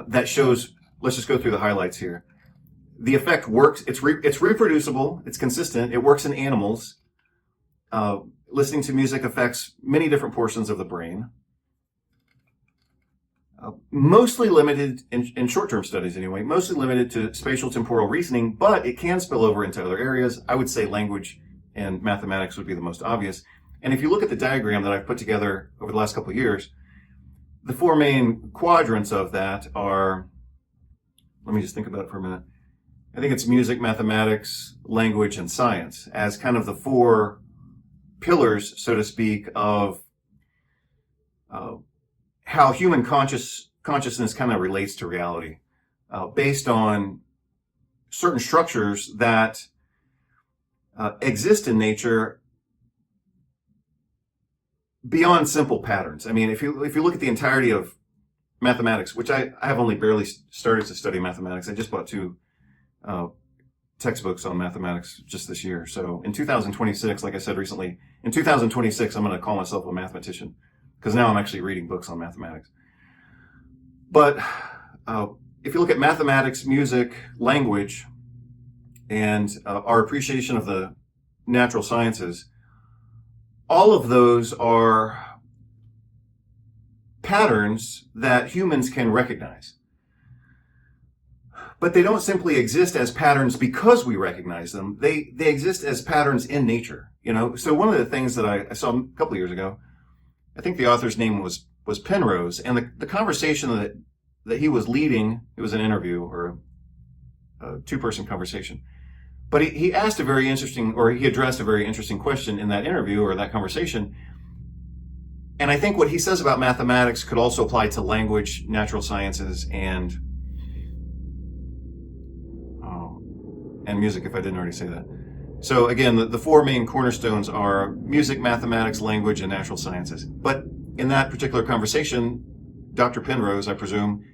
that shows, let's just go through the highlights here. The effect works, it's reproducible, it's consistent, it works in animals. Listening to music affects many different portions of the brain. Mostly limited, in short-term studies anyway, mostly limited to spatial temporal reasoning, but it can spill over into other areas. I would say language and mathematics would be the most obvious. And if you look at the diagram that I've put together over the last couple of years, the four main quadrants of that are, let me just think about it for a minute. I think it's music, mathematics, language, and science as kind of the four pillars, so to speak, of how human consciousness kind of relates to reality, based on certain structures that exist in nature beyond simple patterns. I mean, if you look at the entirety of mathematics, which I have only barely started to study mathematics. I just bought two textbooks on mathematics just this year. So in 2026, like I said recently, in 2026, I'm going to call myself a mathematician because now I'm actually reading books on mathematics. But if you look at mathematics, music, language, and our appreciation of the natural sciences, all of those are patterns that humans can recognize. But they don't simply exist as patterns because we recognize them. They exist as patterns in nature, you know? So one of the things that I saw a couple of years ago, I think the author's name was Penrose, and the conversation that he was leading, it was an interview or a two-person conversation. But he asked a very interesting, or he addressed a very interesting question in that interview or that conversation. And I think what he says about mathematics could also apply to language, natural sciences, and music, if I didn't already say that. So again, the four main cornerstones are music, mathematics, language, and natural sciences. But in that particular conversation, Dr. Penrose, I presume,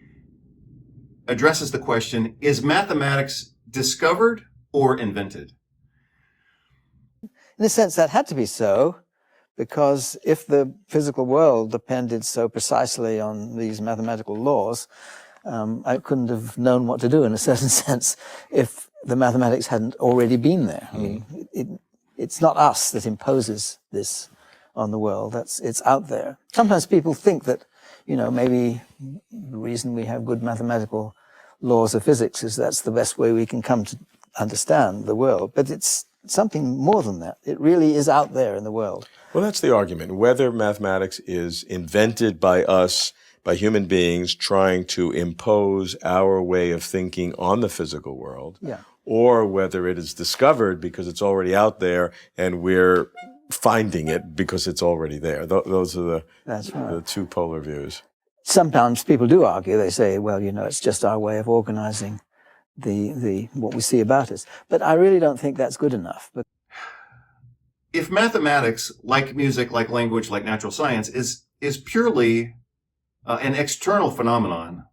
addresses the question, is mathematics discovered or invented? In a sense, that had to be so, because if the physical world depended so precisely on these mathematical laws, I couldn't have known what to do in a certain sense if the mathematics hadn't already been there. I mean, it's not us that imposes this on the world. It's out there. Sometimes people think that, you know, maybe the reason we have good mathematical laws of physics is that's the best way we can come to understand the world. But it's something more than that. It really is out there in the world. Well, that's the argument. Whether mathematics is invented by us, by human beings trying to impose our way of thinking on the physical world, or whether it is discovered because it's already out there and we're finding it because it's already there. Those are the two polar views. Sometimes people do argue. They say, well, you know, it's just our way of organizing the what we see about us. But I really don't think that's good enough. But if mathematics, like music, like language, like natural science, is purely an external phenomenon,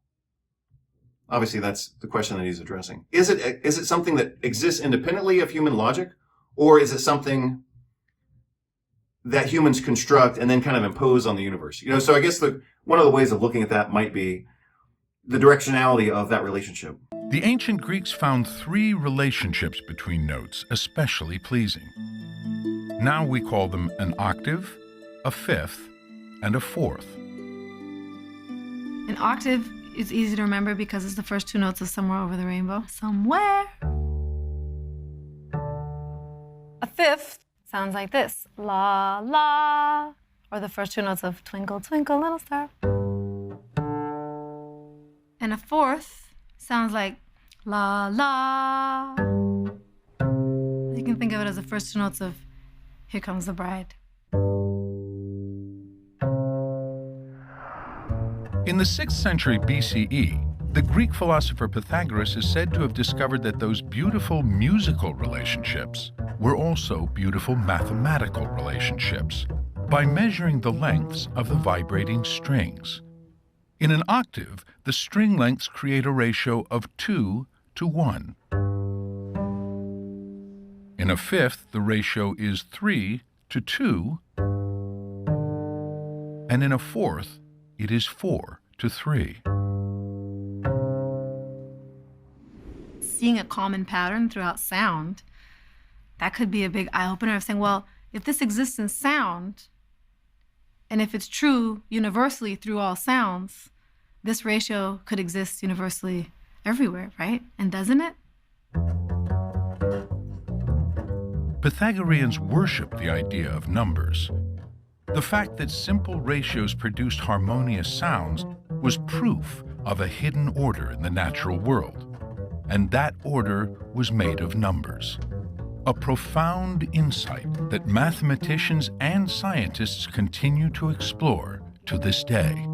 obviously that's the question that he's addressing. Is it something that exists independently of human logic, or is it something that humans construct and then kind of impose on the universe? You know, so I guess one of the ways of looking at that might be the directionality of that relationship. The ancient Greeks found three relationships between notes especially pleasing. Now we call them an octave, a fifth, and a fourth. An octave is easy to remember because it's the first two notes of Somewhere Over the Rainbow. Somewhere. A fifth sounds like this. La, la. Or the first two notes of Twinkle, Twinkle, Little Star. And a fourth sounds like la, la. You can think of it as the first two notes of Here Comes the Bride. In the 6th century BCE, the Greek philosopher Pythagoras is said to have discovered that those beautiful musical relationships were also beautiful mathematical relationships by measuring the lengths of the vibrating strings. In an octave, the string lengths create a ratio of 2 to 1. In a fifth, the ratio is 3 to 2, and in a fourth, it is 4 to 3. seeing a common pattern throughout sound, that could be a big eye-opener of saying, well, if this exists in sound, and if it's true universally through all sounds, this ratio could exist universally everywhere, right? And doesn't it? Pythagoreans worshiped the idea of numbers. The fact that simple ratios produced harmonious sounds was proof of a hidden order in the natural world, and that order was made of numbers. A profound insight that mathematicians and scientists continue to explore to this day.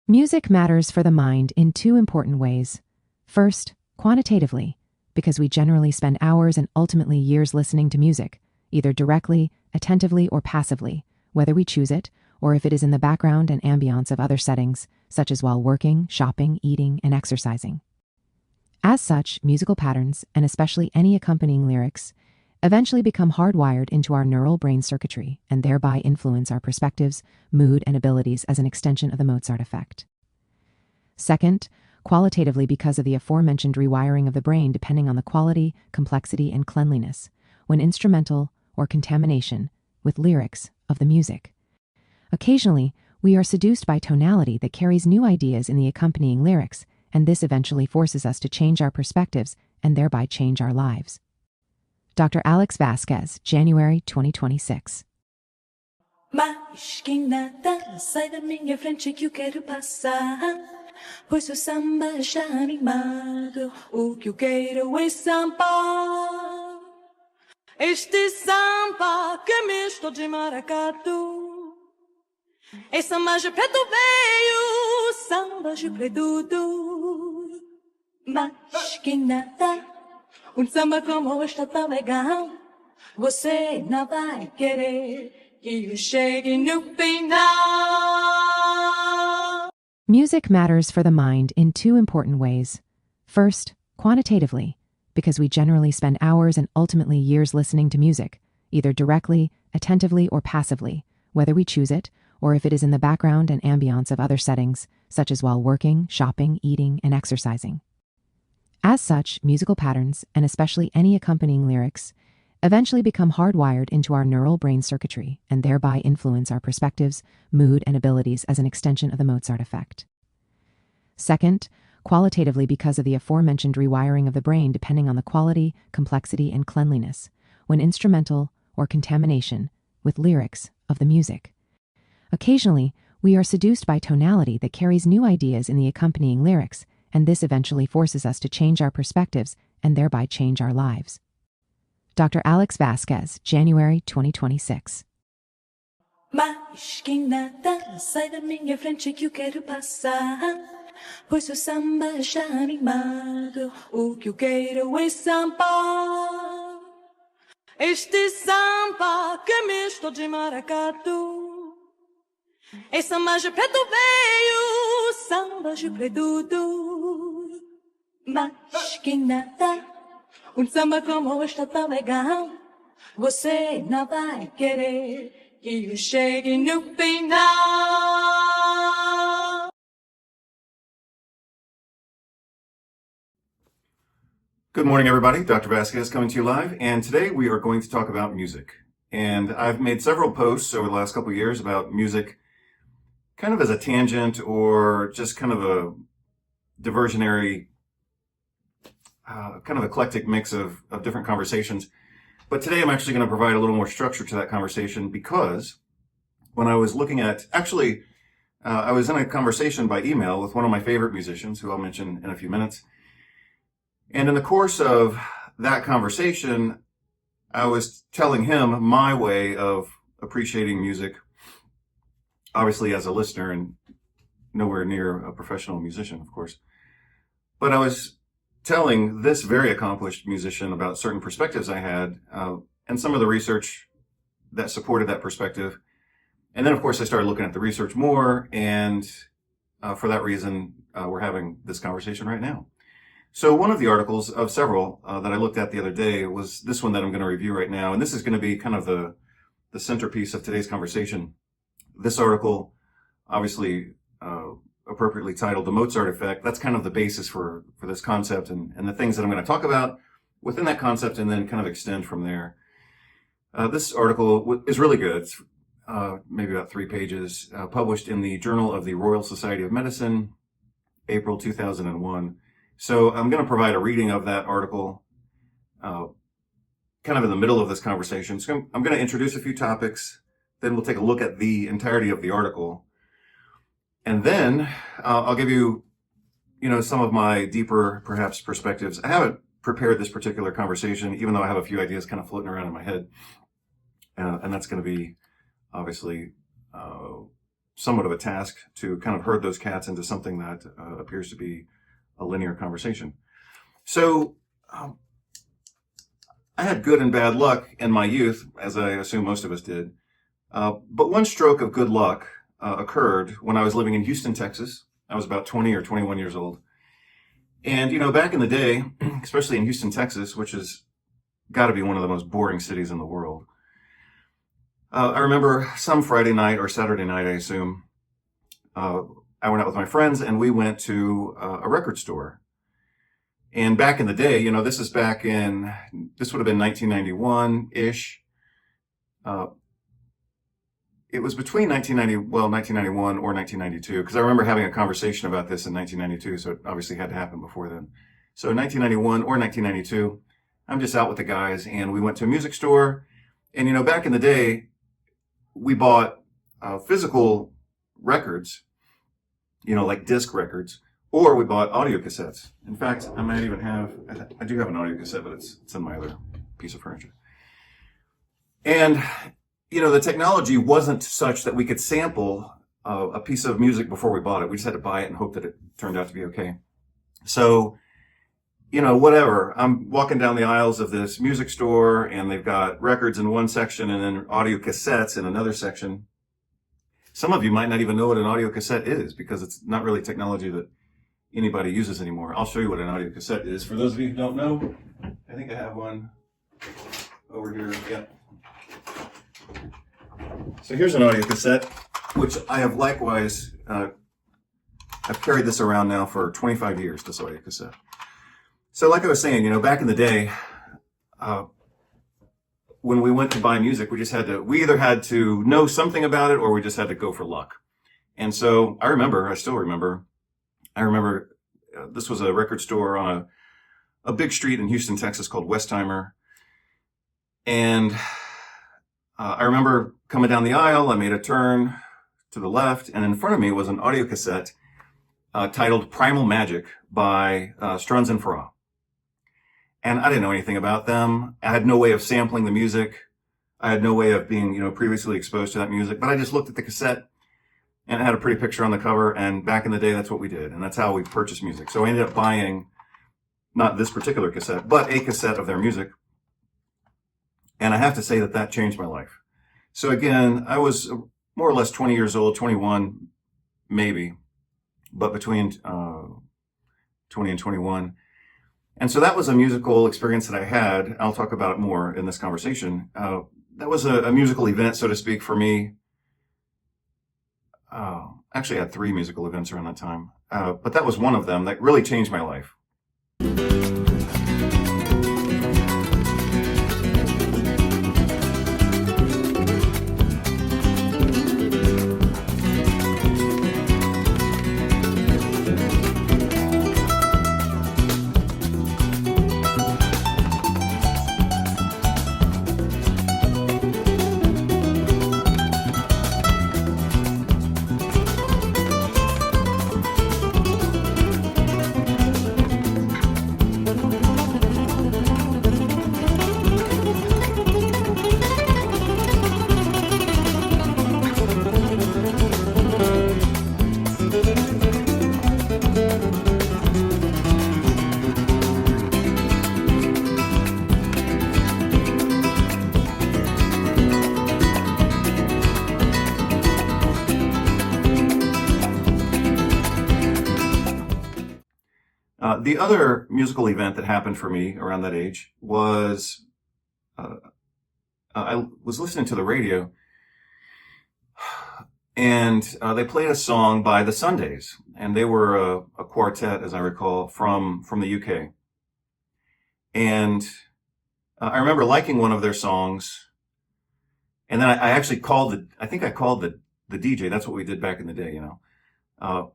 Music matters for the mind in two important ways. First, quantitatively, because we generally spend hours and ultimately years listening to music, either directly, attentively, or passively, whether we choose it, or if it is in the background and ambiance of other settings, such as while working, shopping, eating, and exercising. As such, musical patterns, and especially any accompanying lyrics, eventually become hardwired into our neural brain circuitry and thereby influence our perspectives, mood, and abilities as an extension of the Mozart effect. Second, qualitatively because of the aforementioned rewiring of the brain depending on the quality, complexity, and cleanliness, when instrumental or contamination, with lyrics of the music. Occasionally, we are seduced by tonality that carries new ideas in the accompanying lyrics, and this eventually forces us to change our perspectives and thereby change our lives. Dr. Alex Vasquez, January 2026. Mas quem nada sai da minha frente que eu quero passar, pois o samba já animado, o que eu quero é samba. Este samba que é misto de maracatu, é samba de preto veio, samba de preto. Mas quem nada, samba como este tão legal, você não vai querer que eu chegue no final. Music matters for the mind in two important ways. First, quantitatively, because we generally spend hours and ultimately years listening to music, either directly, attentively, or passively, whether we choose it, or if it is in the background and ambiance of other settings, such as while working, shopping, eating, and exercising. As such, musical patterns, and especially any accompanying lyrics, eventually become hardwired into our neural brain circuitry and thereby influence our perspectives, mood, and abilities as an extension of the Mozart effect. Second, qualitatively because of the aforementioned rewiring of the brain depending on the quality, complexity, and cleanliness, when instrumental or contamination, with lyrics of the music. Occasionally, we are seduced by tonality that carries new ideas in the accompanying lyrics, and this eventually forces us to change our perspectives and thereby change our lives. Dr. Alex Vasquez, January 2026. Mas quem nada sai da minha frente que eu quero passar, pois o samba já animado, o que eu quero é samba. Este samba que é misto de maracatu, é samba de preto veio, samba de preto. Mas quem nada, samba como este tão legal, você não vai querer que eu chegue no final. Good morning, everybody. Dr. Vasquez coming to you live, and today we are going to talk about music. And I've made several posts over the last couple of years about music kind of as a tangent or just kind of a diversionary, kind of eclectic mix of different conversations. But today I'm actually going to provide a little more structure to that conversation because when I was looking at, I was in a conversation by email with one of my favorite musicians who I'll mention in a few minutes. And in the course of that conversation, I was telling him my way of appreciating music, obviously as a listener and nowhere near a professional musician, of course. But I was telling this very accomplished musician about certain perspectives I had and some of the research that supported that perspective. And then, of course, I started looking at the research more, and for that reason, we're having this conversation right now. So one of the articles of several that I looked at the other day was this one that I'm going to review right now, and this is going to be kind of the centerpiece of today's conversation. This article obviously appropriately titled The Mozart Effect. That's kind of the basis for this concept and the things that I'm going to talk about within that concept and then kind of extend from there. This article is really good. It's maybe about 3 pages, published in the Journal of the Royal Society of Medicine, April 2001. So I'm going to provide a reading of that article kind of in the middle of this conversation. So I'm going to introduce a few topics, then we'll take a look at the entirety of the article. And then I'll give you, some of my deeper, perhaps, perspectives. I haven't prepared this particular conversation, even though I have a few ideas kind of floating around in my head. And that's going to be, obviously, somewhat of a task to kind of herd those cats into something that appears to be a linear conversation. So I had good and bad luck in my youth, as I assume most of us did. But one stroke of good luck occurred when I was living in Houston, Texas. I was about 20 or 21 years old. And, back in the day, especially in Houston, Texas, which has got to be one of the most boring cities in the world, I remember some Friday night or Saturday night, I assume, I went out with my friends and we went to a record store. And back in the day, this would have been 1991-ish. It was between 1991 or 1992, because I remember having a conversation about this in 1992, so it obviously had to happen before then. So 1991 or 1992, I'm just out with the guys, and we went to a music store. And, back in the day, we bought physical records, like disc records, or we bought audio cassettes. In fact, I might even I do have an audio cassette, but it's in my other piece of furniture. And the technology wasn't such that we could sample a piece of music before we bought it. We just had to buy it and hope that it turned out to be okay. So, whatever. I'm walking down the aisles of this music store and they've got records in one section and then audio cassettes in another section. Some of you might not even know what an audio cassette is because it's not really technology that anybody uses anymore. I'll show you what an audio cassette is. For those of you who don't know, I think I have one over here. Yeah. So here's an audio cassette, which I have likewise, I've carried this around now for 25 years, this audio cassette. So like I was saying, back in the day, when we went to buy music, we either had to know something about it or we just had to go for luck. And so I still remember, this was a record store on a big street in Houston, Texas called Westheimer. And I remember coming down the aisle, I made a turn to the left, and in front of me was an audio cassette titled Primal Magic by Struns and Farah. And I didn't know anything about them. I had no way of sampling the music. I had no way of being, previously exposed to that music. But I just looked at the cassette, and it had a pretty picture on the cover. And back in the day, that's what we did. And that's how we purchased music. So I ended up buying, not this particular cassette, but a cassette of their music. And I have to say that changed my life. So again, I was more or less 20 years old, 21 maybe, but between 20 and 21. And so that was a musical experience that I had. I'll talk about it more in this conversation. That was a musical event, so to speak, for me. Actually, I had 3 musical events around that time. But that was one of them that really changed my life. The other musical event that happened for me around that age was I was listening to the radio, And they played a song by the Sundays, and they were a quartet, as I recall, from the UK. And I remember liking one of their songs, and then I actually called I think I called the DJ. That's what we did back in the day, you know.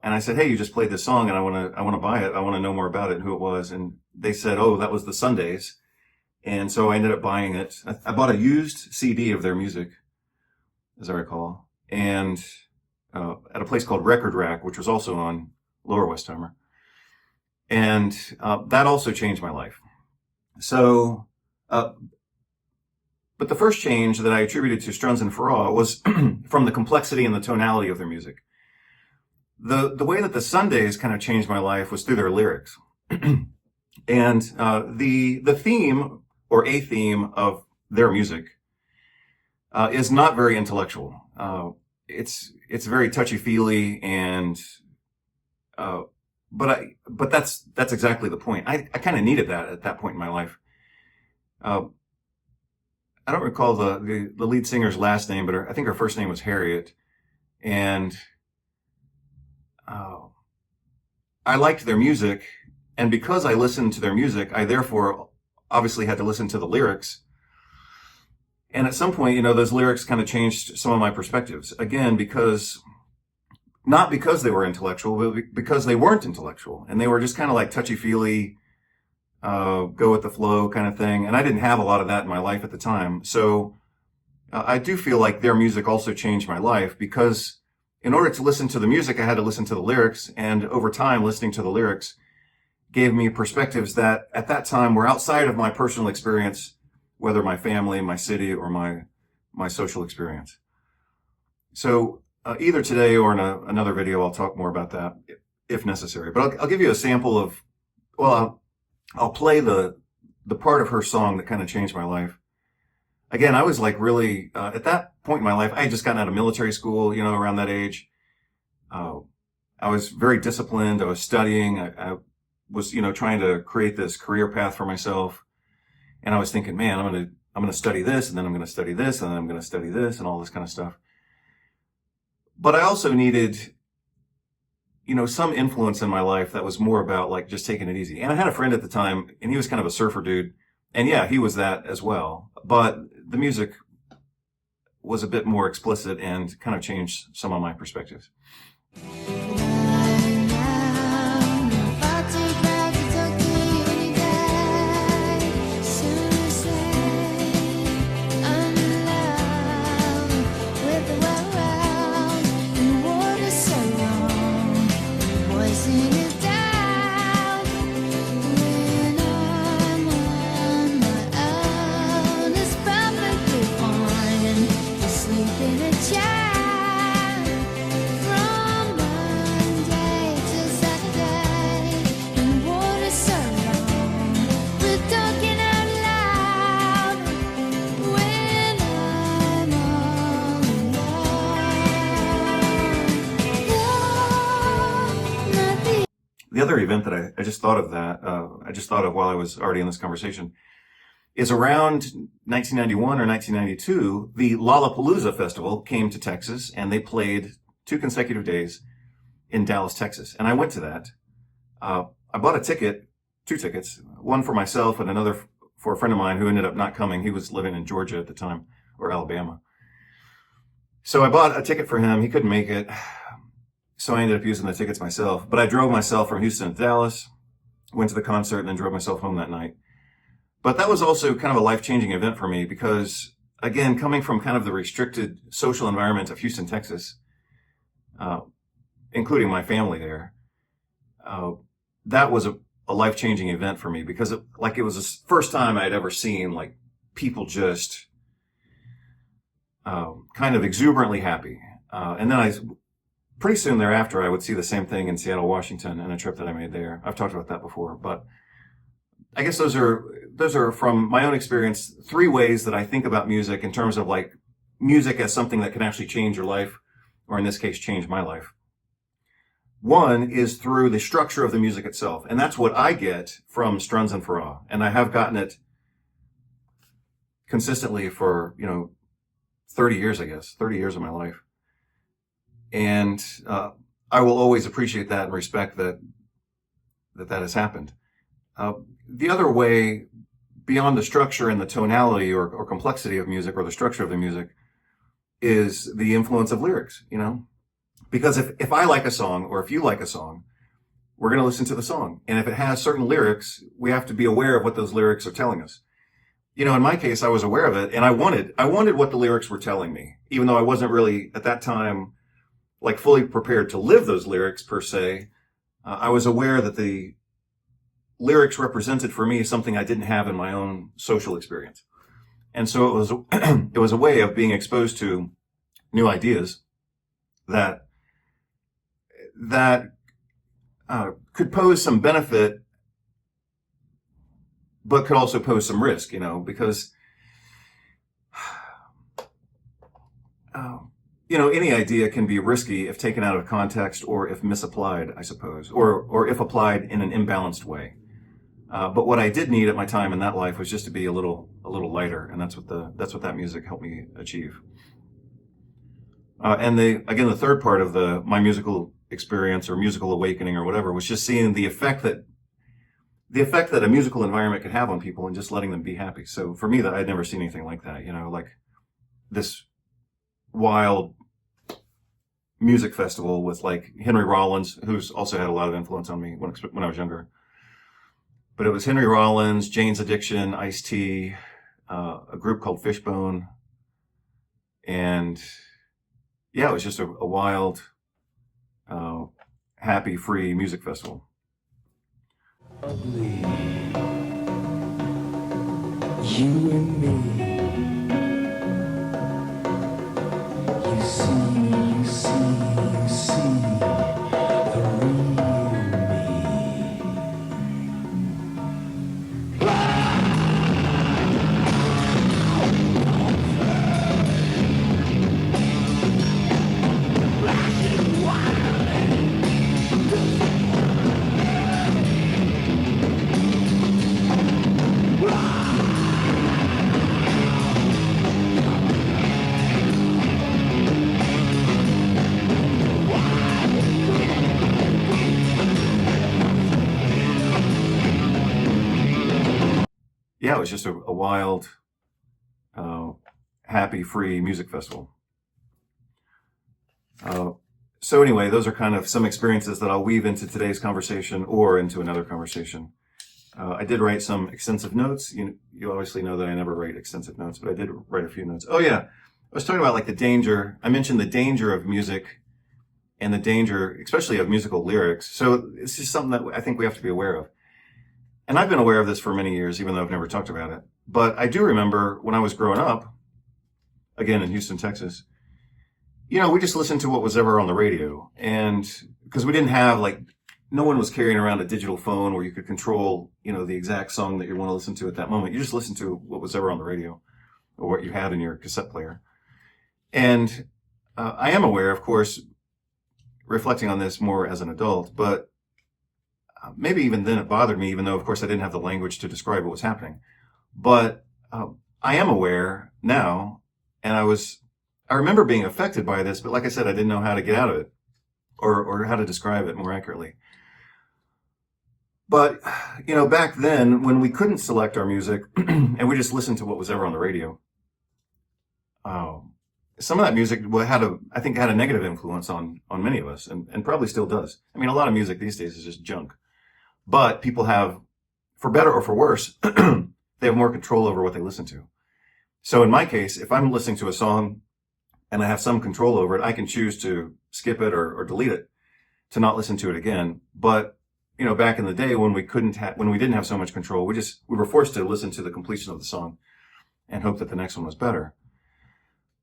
And I said, "Hey, you just played this song, and I want to buy it. I want to know more about it and who it was." And they said, "Oh, that was the Sundays." And so I ended up buying it. I bought a used CD of their music, as I recall, and at a place called Record Rack, which was also on Lower Westheimer. And that also changed my life. So, but the first change that I attributed to Strunz and Farrar was from the complexity and the tonality of their music. The way that the Sundays kind of changed my life was through their lyrics. And the theme, or a theme, of their music is not very intellectual. It's very touchy-feely, and but that's exactly the point. I kind of needed that at that point in my life. I don't recall the lead singer's last name, but I think her first name was Harriet, and I liked their music, and because I listened to their music, I therefore obviously had to listen to the lyrics. And at some point, you know, those lyrics kind of changed some of my perspectives. Again, not because they were intellectual, but because they weren't intellectual. And they were just kind of like touchy-feely, go with the flow kind of thing. And I didn't have a lot of that in my life at the time. So I do feel like their music also changed my life, because in order to listen to the music, I had to listen to the lyrics. And over time, listening to the lyrics gave me perspectives that at that time were outside of my personal experience, whether my family, my city, or my social experience. So either today or in another video, I'll talk more about that if necessary. But I'll give you a sample of, well, I'll play the part of her song that kind of changed my life. Again, I was like really, at that point in my life, I had just gotten out of military school, you know, around that age. I was very disciplined. I was studying. I was, you know, trying to create this career path for myself. And I was thinking, man, I'm going to study this, and then I'm going to study this, and then I'm going to study this, and all this kind of stuff. But I also needed, you know, some influence in my life that was more about like just taking it easy. And I had a friend at the time, and he was kind of a surfer dude. And yeah, he was that as well. But the music was a bit more explicit and kind of changed some of my perspectives. The other event that I just thought of while I was already in this conversation is around 1991 or 1992, the Lollapalooza Festival came to Texas, and they played 2 consecutive days in Dallas, Texas. And I went to that. I bought a ticket, 2 tickets, one for myself and another for a friend of mine who ended up not coming. He was living in Georgia at the time, or Alabama. So I bought a ticket for him. He couldn't make it. So I ended up using the tickets myself. But I drove myself from Houston to Dallas, went to the concert, and then drove myself home that night. But that was also kind of a life-changing event for me because, again, coming from kind of the restricted social environment of Houston, Texas, including my family there, that was a life-changing event for me because it was the first time I'd ever seen like people just kind of exuberantly happy. And then pretty soon thereafter, I would see the same thing in Seattle, Washington, and a trip that I made there. I've talked about that before, but I guess those are from my own experience, 3 ways that I think about music in terms of like music as something that can actually change your life, or in this case, change my life. One is through the structure of the music itself, and that's what I get from Strunz and Farrar, and I have gotten it consistently for 30 years, I guess, 30 years of my life. And I will always appreciate that and respect that has happened. The other way, beyond the structure and the tonality or complexity of music or the structure of the music, is the influence of lyrics, you know? Because if I like a song or if you like a song, we're going to listen to the song. And if it has certain lyrics, we have to be aware of what those lyrics are telling us. You know, in my case, I was aware of it and I wanted what the lyrics were telling me, even though I wasn't really at that time like fully prepared to live those lyrics per se. I was aware that the lyrics represented for me something I didn't have in my own social experience. And so it was a way of being exposed to new ideas that could pose some benefit, but could also pose some risk, you know, because, you know, any idea can be risky if taken out of context or if misapplied, I suppose, or if applied in an imbalanced way. But what I did need at my time in that life was just to be a little lighter, and that's what that music helped me achieve. And the third part of my musical experience or musical awakening or whatever was just seeing the effect that a musical environment could have on people and just letting them be happy. So for me, that I'd never seen anything like that, you know, like this wild music festival with like Henry Rollins, who's also had a lot of influence on me when I was younger. But it was Henry Rollins, Jane's Addiction, Ice-T, a group called Fishbone. And yeah, it was just a wild, happy, free music festival. Ugly. You and me. You see the real me. Yeah, it was just a wild, happy, free music festival. So anyway, those are kind of some experiences that I'll weave into today's conversation or into another conversation. I did write some extensive notes. You obviously know that I never write extensive notes, but I did write a few notes. Oh yeah, I was talking about like the danger. I mentioned the danger of music and the danger, especially of musical lyrics. So it's just something that I think we have to be aware of. And I've been aware of this for many years, even though I've never talked about it. But I do remember when I was growing up, again in Houston, Texas, you know, we just listened to what was ever on the radio. And because we didn't have no one was carrying around a digital phone where you could control, you know, the exact song that you want to listen to at that moment. You just listened to what was ever on the radio or what you had in your cassette player. And I am aware, of course, reflecting on this more as an adult, but maybe even then it bothered me, even though, of course, I didn't have the language to describe what was happening. But I am aware now, and I remember being affected by this, but like I said, I didn't know how to get out of it or how to describe it more accurately. But, you know, back then when we couldn't select our music and we just listened to what was ever on the radio, some of that music I think had a negative influence on many of us and probably still does. I mean, a lot of music these days is just junk, but people have, for better or for worse, they have more control over what they listen to. So in my case, if I'm listening to a song and I have some control over it, I can choose to skip it or delete it to not listen to it again. But, you know, back in the day when we didn't have so much control, we were forced to listen to the completion of the song and hope that the next one was better.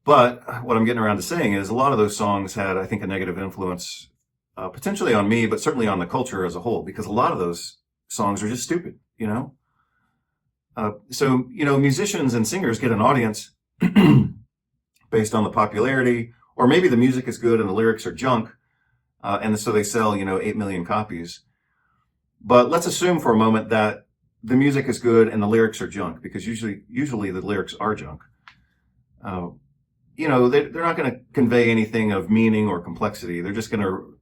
But what I'm getting around to saying is a lot of those songs had, I think, a negative influence, potentially on me, but certainly on the culture as a whole, because a lot of those songs are just stupid, you know? So, you know, musicians and singers get an audience based on the popularity, or maybe the music is good and the lyrics are junk, and so they sell, 8 million copies. But let's assume for a moment that the music is good and the lyrics are junk, because usually the lyrics are junk. they're not going to convey anything of meaning or complexity. They're just going to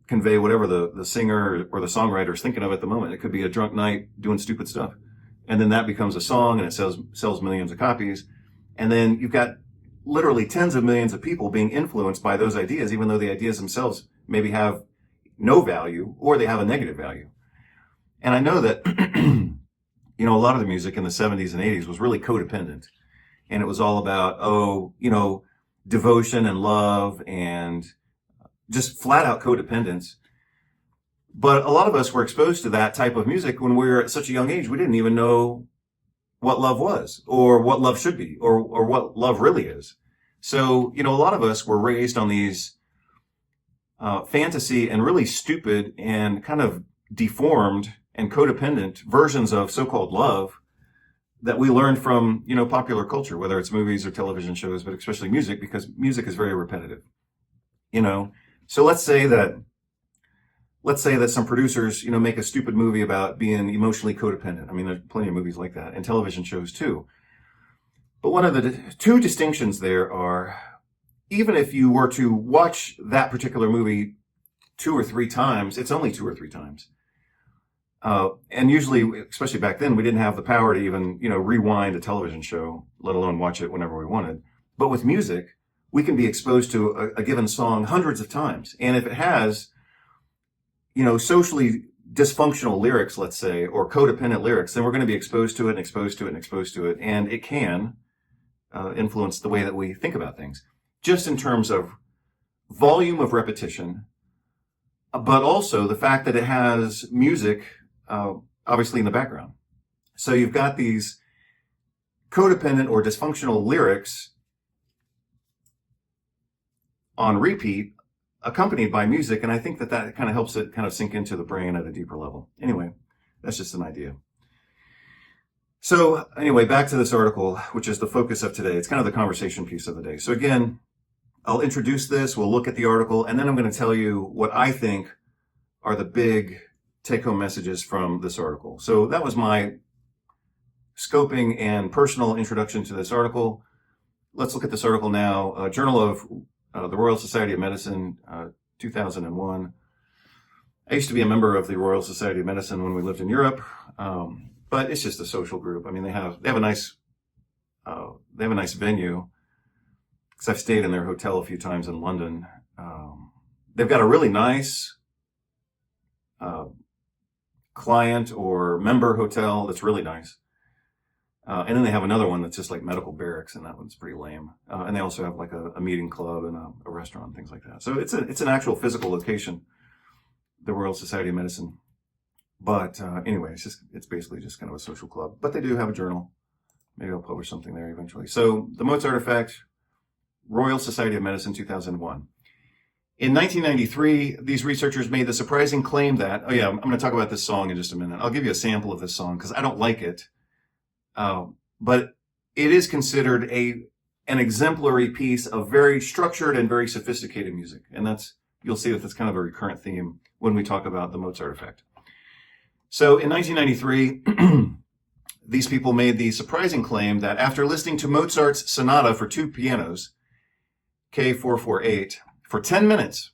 convey whatever the singer or the songwriter is thinking of at the moment. It could be a drunk night doing stupid stuff. And then that becomes a song and it sells millions of copies. And then you've got literally tens of millions of people being influenced by those ideas, even though the ideas themselves maybe have no value or they have a negative value. And I know that, a lot of the music in the 70s and 80s was really codependent. And it was all about, devotion and love and just flat out codependence. But a lot of us were exposed to that type of music when we were at such a young age. We didn't even know what love was or what love should be or what love really is. So, a lot of us were raised on these fantasy and really stupid and kind of deformed and codependent versions of so-called love that we learned from, popular culture, whether it's movies or television shows, but especially music, because music is very repetitive. So let's say that some producers, make a stupid movie about being emotionally codependent. I mean, there's plenty of movies like that and television shows too. But one of the two distinctions there are, even if you were to watch that particular movie 2 or 3 times, it's only 2 or 3 times. And usually, especially back then, we didn't have the power to even, rewind a television show, let alone watch it whenever we wanted. But with music, we can be exposed to a given song hundreds of times. And if it has, socially dysfunctional lyrics, let's say, or codependent lyrics, then we're going to be exposed to it and exposed to it and exposed to it. And it can influence the way that we think about things, just in terms of volume of repetition, but also the fact that it has music, obviously in the background. So you've got these codependent or dysfunctional lyrics on repeat, accompanied by music, and I think that kind of helps it kind of sink into the brain at a deeper level. Anyway, that's just an idea. So anyway, back to this article, which is the focus of today. It's kind of the conversation piece of the day. So again, I'll introduce this, we'll look at the article, and then I'm going to tell you what I think are the big take-home messages from this article. So that was my scoping and personal introduction to this article. Let's look at this article now. Journal of the Royal Society of Medicine, 2001. I used to be a member of the Royal Society of Medicine when we lived in Europe, but it's just a social group. I mean, they have a nice venue, because I've stayed in their hotel a few times in London. They've got a really nice client or member hotel that's really nice. And then they have another one that's just like medical barracks, and that one's pretty lame. And they also have like a meeting club and a restaurant, things like that. So it's an actual physical location, the Royal Society of Medicine. But anyway, it's basically just kind of a social club. But they do have a journal. Maybe I'll publish something there eventually. So the Mozart Effect, Royal Society of Medicine, 2001. In 1993, these researchers made the surprising claim that, I'm going to talk about this song in just a minute. I'll give you a sample of this song because I don't like it. But it is considered an exemplary piece of very structured and very sophisticated music. And you'll see that's kind of a recurrent theme when we talk about the Mozart Effect. So in 1993, these people made the surprising claim that after listening to Mozart's sonata for 2 pianos, K448, for 10 minutes,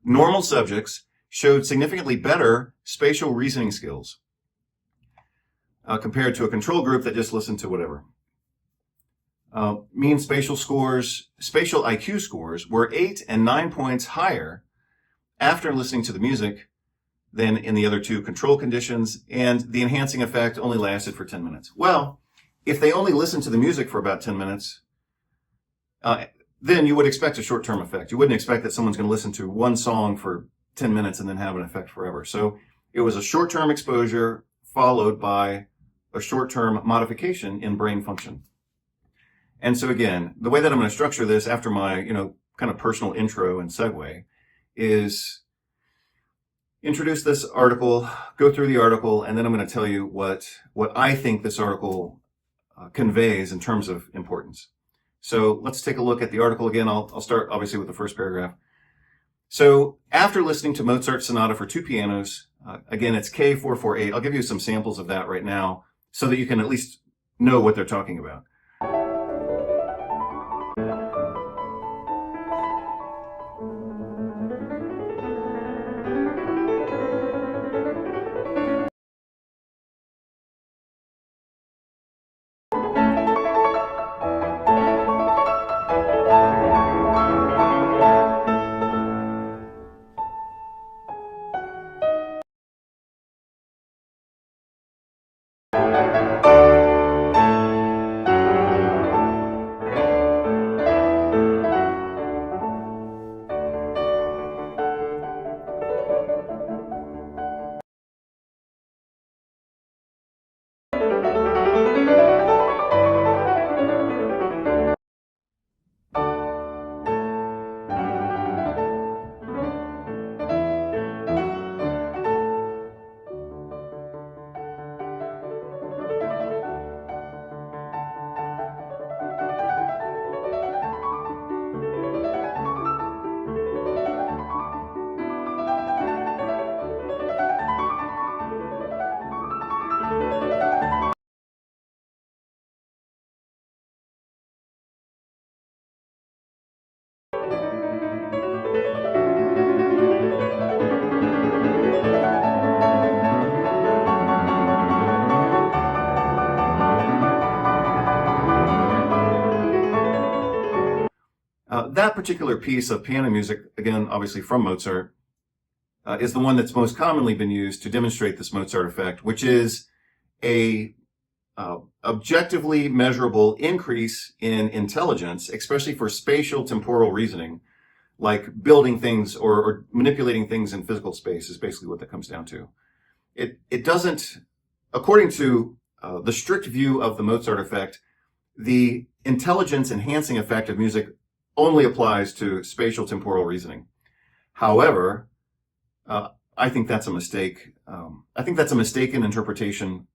normal subjects showed significantly better spatial reasoning skills compared to a control group that just listened to whatever. Mean spatial IQ scores were 8 and 9 points higher after listening to the music than in the other 2 control conditions, and the enhancing effect only lasted for 10 minutes. Well, if they only listened to the music for about 10 minutes, then you would expect a short-term effect. You wouldn't expect that someone's going to listen to one song for 10 minutes and then have an effect forever. So it was a short-term exposure followed by a short-term modification in brain function. And so again, the way that I'm going to structure this after my, kind of personal intro and segue is introduce this article, go through the article, and then I'm going to tell you what I think this article conveys in terms of importance. So let's take a look at the article again. I'll start obviously with the first paragraph. So after listening to Mozart's sonata for 2 pianos, again, it's K448. I'll give you some samples of that right now so that you can at least know what they're talking about. that particular piece of piano music, again, obviously from Mozart, is the one that's most commonly been used to demonstrate this Mozart effect, which is a objectively measurable increase in intelligence, especially for spatial temporal reasoning, like building things or manipulating things in physical space is basically what that comes down to. It doesn't, according to the strict view of the Mozart effect, the intelligence enhancing effect of music only applies to spatial temporal reasoning. However, I think that's a mistake. I think that's a mistaken interpretation.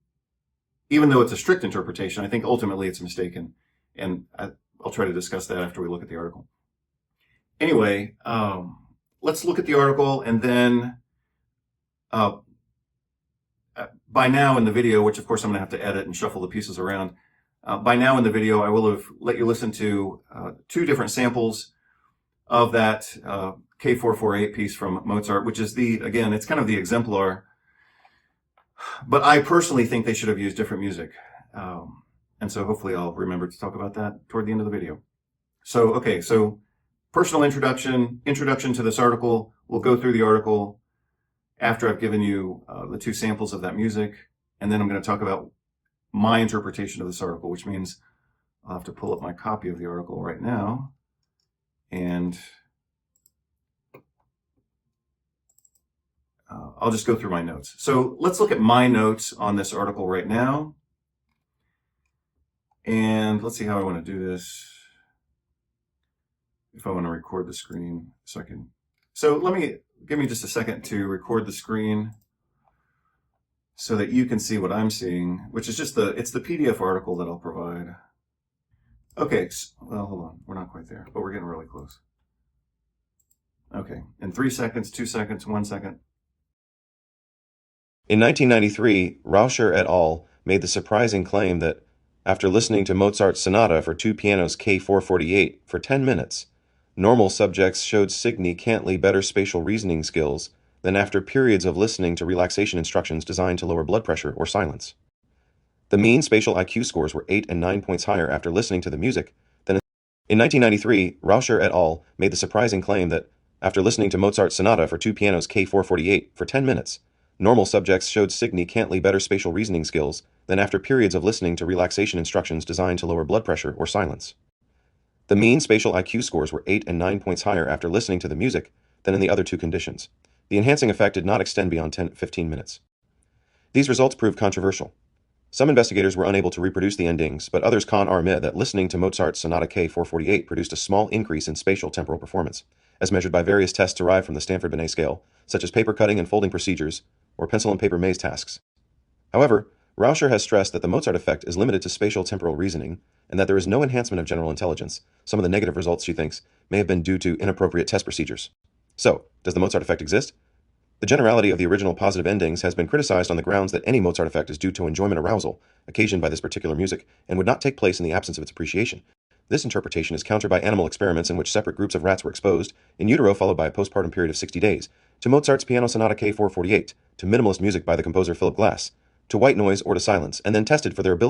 Even though it's a strict interpretation, I think ultimately it's mistaken. And I'll try to discuss that after we look at the article. Anyway, let's look at the article, and then by now in the video, which of course I'm going to have to edit and shuffle the pieces around, by now in the video I will have let you listen to 2 different samples of that K448 piece from Mozart, which is again, it's kind of the exemplar. But I personally think they should have used different music. And so hopefully I'll remember to talk about that toward the end of the video. So, okay, so personal introduction to this article. We'll go through the article after I've given you the 2 samples of that music. And then I'm going to talk about my interpretation of this article, which means I'll have to pull up my copy of the article right now. And I'll just go through my notes. So let's look at my notes on this article right now. And let's see how I want to do this. If I want to record the screen so I can. So give me just a second to record the screen so that you can see what I'm seeing, which is just it's the PDF article that I'll provide. Okay, well, hold on. We're not quite there, but we're getting really close. Okay, in 3 seconds, 2 seconds, 1 second. In 1993, Rauscher et al. Made the surprising claim that, after listening to Mozart's sonata for 2 pianos K448 for 10 minutes, normal subjects showed significantly better spatial reasoning skills than after periods of listening to relaxation instructions designed to lower blood pressure or silence. The mean spatial IQ scores were 8 and 9 points higher after listening to the music than in 1993, Rauscher et al. Made the surprising claim that, after listening to Mozart's sonata for 2 pianos K448 for 10 minutes, normal subjects showed significantly better spatial reasoning skills than after periods of listening to relaxation instructions designed to lower blood pressure or silence. The mean spatial IQ scores were 8 and 9 points higher after listening to the music than in the other 2 conditions. The enhancing effect did not extend beyond 10-15 minutes. These results proved controversial. Some investigators were unable to reproduce the endings, but others admit that listening to Mozart's Sonata K448 produced a small increase in spatial temporal performance, as measured by various tests derived from the Stanford-Binet scale, such as paper cutting and folding procedures, or pencil and paper maze tasks. However, Rauscher has stressed that the Mozart effect is limited to spatial temporal reasoning, and that there is no enhancement of general intelligence. Some of the negative results, she thinks, may have been due to inappropriate test procedures. So, does the Mozart effect exist? The generality of the original positive endings has been criticized on the grounds that any Mozart effect is due to enjoyment arousal, occasioned by this particular music, and would not take place in the absence of its appreciation. This interpretation is countered by animal experiments in which separate groups of rats were exposed, in utero followed by a postpartum period of 60 days, to Mozart's Piano Sonata K448, to minimalist music by the composer Philip Glass, to white noise or to silence, and then tested for their ability